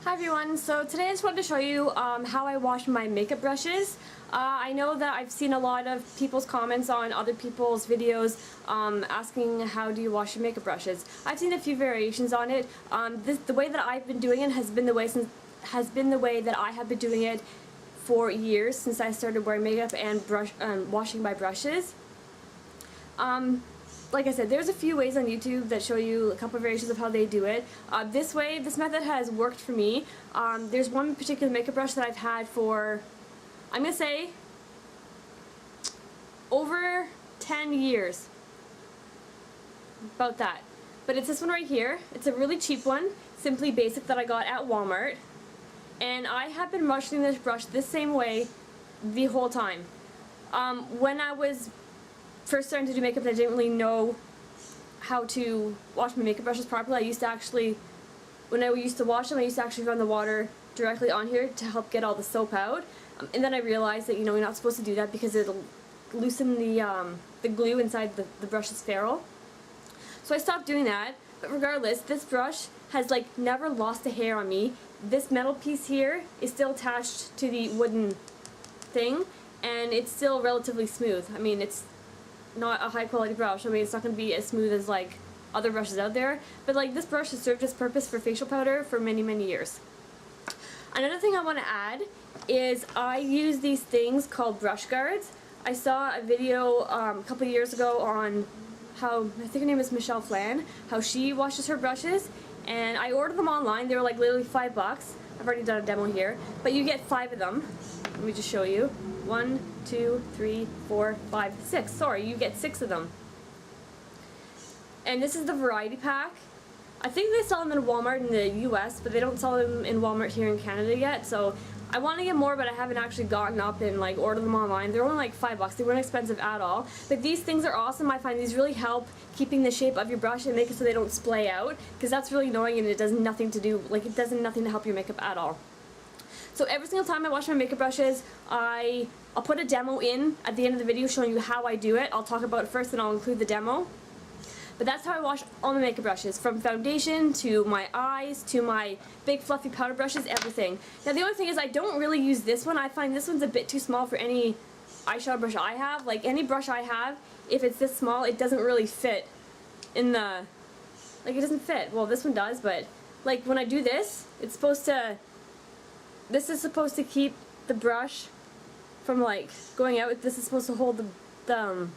Hi everyone, so today I just wanted to show you how I wash my makeup brushes. I know that I've seen a lot of people's comments on other people's videos asking how do you wash your makeup brushes. I've seen a few variations on it. The way that I've been doing it has been the way that I have been doing it for years, since I started wearing makeup and washing my brushes. Like I said, there's a few ways on YouTube that show you a couple of variations of how they do it. This method has worked for me. There's one particular makeup brush that I've had for, I'm going to say, over 10 years. About that. But it's this one right here. It's a really cheap one, Simply Basic, that I got at Walmart. And I have been washing this brush this same way the whole time. When I was first starting to do makeup and I didn't really know how to wash my makeup brushes properly, when I used to wash them, I used to actually run the water directly on here to help get all the soap out. And then I realized that, you're not supposed to do that because it'll loosen the glue inside the brush's ferrule. So I stopped doing that. But regardless, this brush has never lost a hair on me. This metal piece here is still attached to the wooden thing, and it's still relatively smooth. I mean, it's not a high quality brush. I mean, it's not going to be as smooth as other brushes out there, but this brush has served its purpose for facial powder for many, many years. Another thing I want to add is I use these things called brush guards. I saw a video a couple years ago on how, I think her name is Michelle Flan, how she washes her brushes, and I ordered them online. They were literally $5. I've already done a demo here, but you get 5 of them. Let me just show you. 1, 2, 3, 4, 5, 6. Sorry, you get 6 of them. And this is the variety pack. I think they sell them in Walmart in the US, but they don't sell them in Walmart here in Canada yet. So I want to get more, but I haven't actually gotten up and ordered them online. They're only $5. They weren't expensive at all. But these things are awesome. I find these really help keeping the shape of your brush and make it so they don't splay out, because that's really annoying and it does nothing to do, it does nothing to help your makeup at all. So every single time I wash my makeup brushes, I'll put a demo in at the end of the video showing you how I do it. I'll talk about it first and I'll include the demo. But that's how I wash all my makeup brushes, from foundation to my eyes to my big fluffy powder brushes, everything. Now the only thing is I don't really use this one. I find this one's a bit too small for any eyeshadow brush I have. Any brush I have, if it's this small, it doesn't really fit in the, it doesn't fit. Well, this one does, but when I do this, it's supposed to, this is supposed to keep the brush from going out. This is supposed to hold the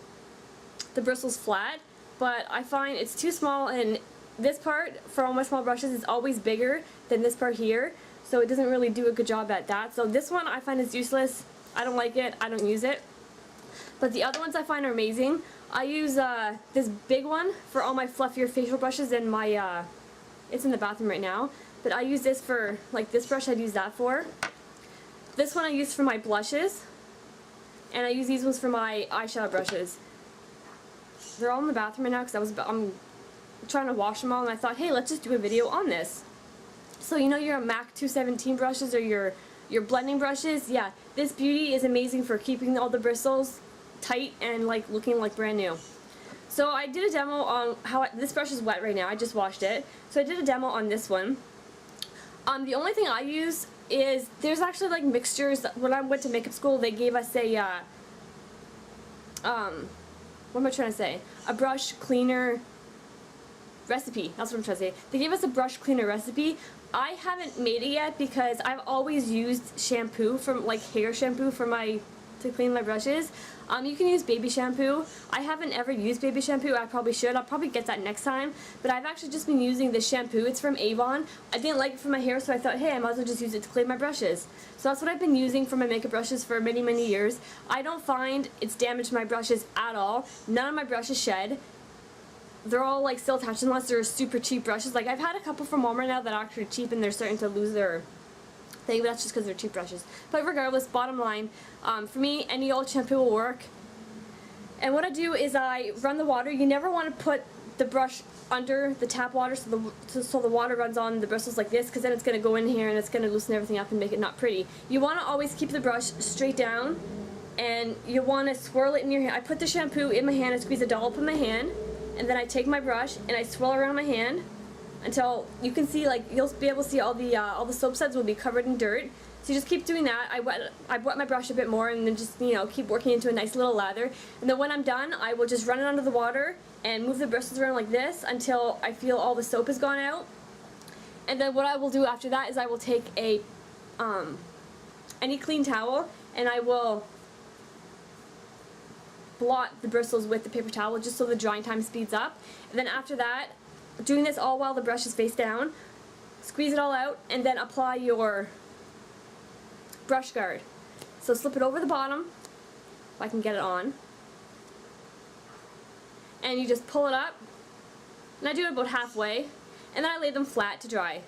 bristles flat, but I find it's too small, and this part for all my small brushes is always bigger than this part here, so it doesn't really do a good job at that. So this one I find is useless. I don't like it. I don't use it. But the other ones I find are amazing. I use this big one for all my fluffier facial brushes, and my it's in the bathroom right now. But I use this for, this brush I'd use that for. This one I use for my blushes. And I use these ones for my eyeshadow brushes. They're all in the bathroom right now because I'm trying to wash them all, and I thought, hey, let's just do a video on this. So your MAC 217 brushes or your blending brushes, yeah, this beauty is amazing for keeping all the bristles tight and looking brand new. So I did a demo on how this brush is wet right now. I just washed it. So I did a demo on this one. The only thing I use is, there's actually mixtures. When I went to makeup school, they gave us a what am I trying to say? A brush cleaner recipe. That's what I'm trying to say. They gave us a brush cleaner recipe. I haven't made it yet because I've always used shampoo from hair shampoo to clean my brushes. You can use baby shampoo. I haven't ever used baby shampoo. I probably should. I'll probably get that next time. But I've actually just been using this shampoo. It's from Avon. I didn't like it for my hair, so I thought, hey, I might as well just use it to clean my brushes. So that's what I've been using for my makeup brushes for many, many years. I don't find it's damaged my brushes at all. None of my brushes shed. They're all still attached unless they're super cheap brushes. I've had a couple from Walmart now that are actually cheap and they're starting to lose their thing, but that's just because they're cheap brushes. But regardless, bottom line, for me, any old shampoo will work. And what I do is I run the water. You never want to put the brush under the tap water so the water runs on the bristles like this, because then it's going to go in here and it's going to loosen everything up and make it not pretty. You want to always keep the brush straight down, and you want to swirl it in your hand. I put the shampoo in my hand, I squeeze a dollop in my hand, and then I take my brush and I swirl around my hand, until you can see, like, you'll be able to see all the soap suds will be covered in dirt. So you just keep doing that. I wet my brush a bit more and then just, you know, keep working into a nice little lather. And then when I'm done, I will just run it under the water and move the bristles around like this until I feel all the soap has gone out. And then what I will do after that is I will take a any clean towel and I will blot the bristles with the paper towel just so the drying time speeds up. And then after that, doing this all while the brush is face down, squeeze it all out and then apply your brush guard. So slip it over the bottom, if I can get it on, and you just pull it up, and I do it about halfway, and then I lay them flat to dry.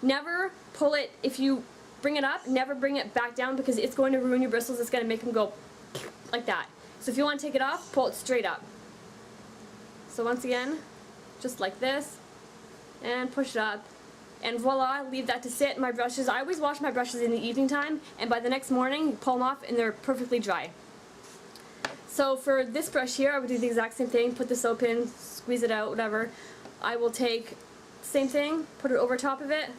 Never pull it, if you bring it up, never bring it back down because it's going to ruin your bristles. It's going to make them go like that. So if you want to take it off, pull it straight up. So once again, just like this, and push it up. And voila, leave that to sit. My brushes, I always wash my brushes in the evening time, and by the next morning, you pull them off and they're perfectly dry. So for this brush here, I would do the exact same thing, put the soap in, squeeze it out, whatever. I will take, same thing, put it over top of it,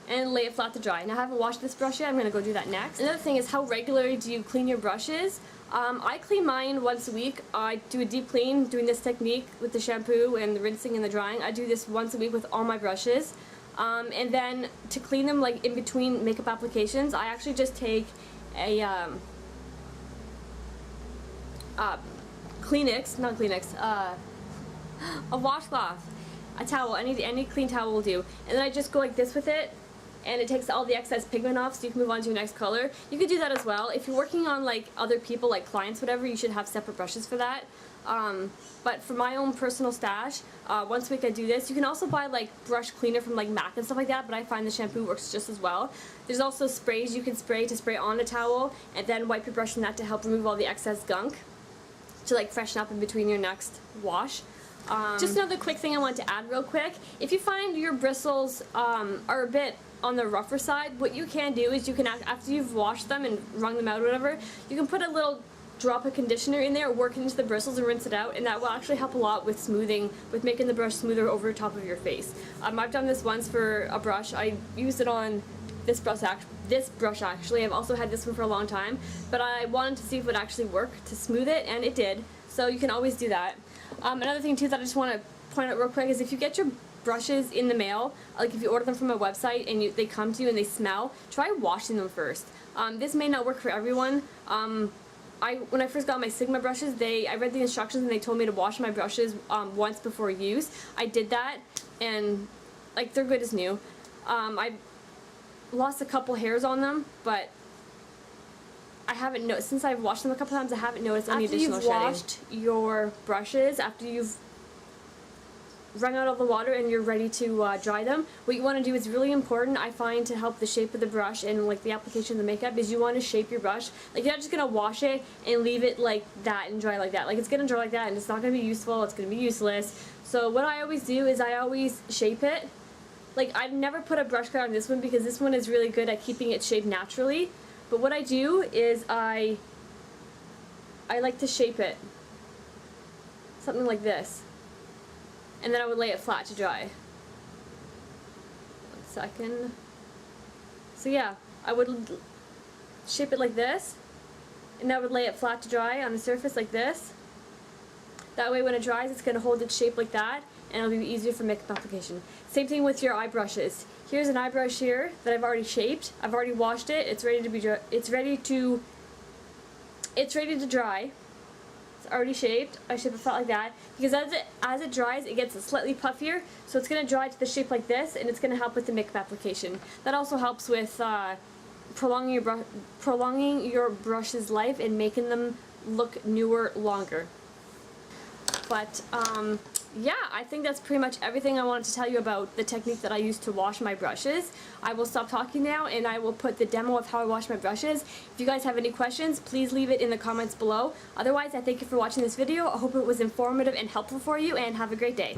and lay it flat to dry. Now I haven't washed this brush yet, I'm going to go do that next. Another thing is how regularly do you clean your brushes? I clean mine once a week. I do a deep clean doing this technique with the shampoo and the rinsing and the drying. I do this once a week with all my brushes. And then to clean them like in between makeup applications, I actually just take a Kleenex, not Kleenex, a washcloth, a towel, any clean towel will do. And then I just go like this with it, and it takes all the excess pigment off so you can move on to your next color. You could do that as well. If you're working on like other people, like clients, whatever, you should have separate brushes for that. But for my own personal stash, once a week I do this. You can also buy like brush cleaner from like MAC and stuff like that, but I find the shampoo works just as well. There's also sprays you can spray on a towel and then wipe your brush in that to help remove all the excess gunk to like freshen up in between your next wash. Just another quick thing I want to add real quick. If you find your bristles are a bit on the rougher side, what you can do is you can, after you've washed them and wrung them out or whatever, you can put a little drop of conditioner in there, work it into the bristles and rinse it out, and that will actually help a lot with smoothing, with making the brush smoother over the top of your face. I've done this once for a brush. I used it on this brush actually. I've also had this one for a long time, but I wanted to see if it would actually work to smooth it, and it did. So you can always do that. Another thing too that I just want to point out real quick is if you get your brushes in the mail, like if you order them from a website and they come to you and they smell, try washing them first. This may not work for everyone. When I first got my Sigma brushes, I read the instructions and they told me to wash my brushes once before use. I did that, and like they're good as new. I lost a couple hairs on them, but I haven't noticed, since I've washed them a couple times, I haven't noticed any additional shedding. After you've washed your brushes, after you've wrung out all the water and you're ready to dry them, what you want to do is really important, I find, to help the shape of the brush and like the application of the makeup, is you want to shape your brush. Like, you're not just going to wash it and leave it like that and dry like that. Like, it's going to dry like that and it's not going to be useful, it's going to be useless. So what I always do is I always shape it. Like, I've never put a brush guard on this one because this one is really good at keeping it shaped naturally. But what I do is I like to shape it. Something like this. And then I would lay it flat to dry. 1 second. So yeah, I would shape it like this, and I would lay it flat to dry on the surface like this. That way when it dries, it's going to hold its shape like that, and it'll be easier for makeup application. Same thing with your eye brushes. Here's an eye brush here that I've already shaped. I've already washed it. It's ready to be dry. It's ready to dry. It's already shaped. I shape it flat like that because as it dries, it gets slightly puffier. So it's going to dry to the shape like this, and it's going to help with the makeup application. That also helps with prolonging your brush's life and making them look newer longer. But yeah, I think that's pretty much everything I wanted to tell you about the technique that I use to wash my brushes. I will stop talking now and I will put the demo of how I wash my brushes. If you guys have any questions, please leave it in the comments below. Otherwise, I thank you for watching this video. I hope it was informative and helpful for you, and have a great day.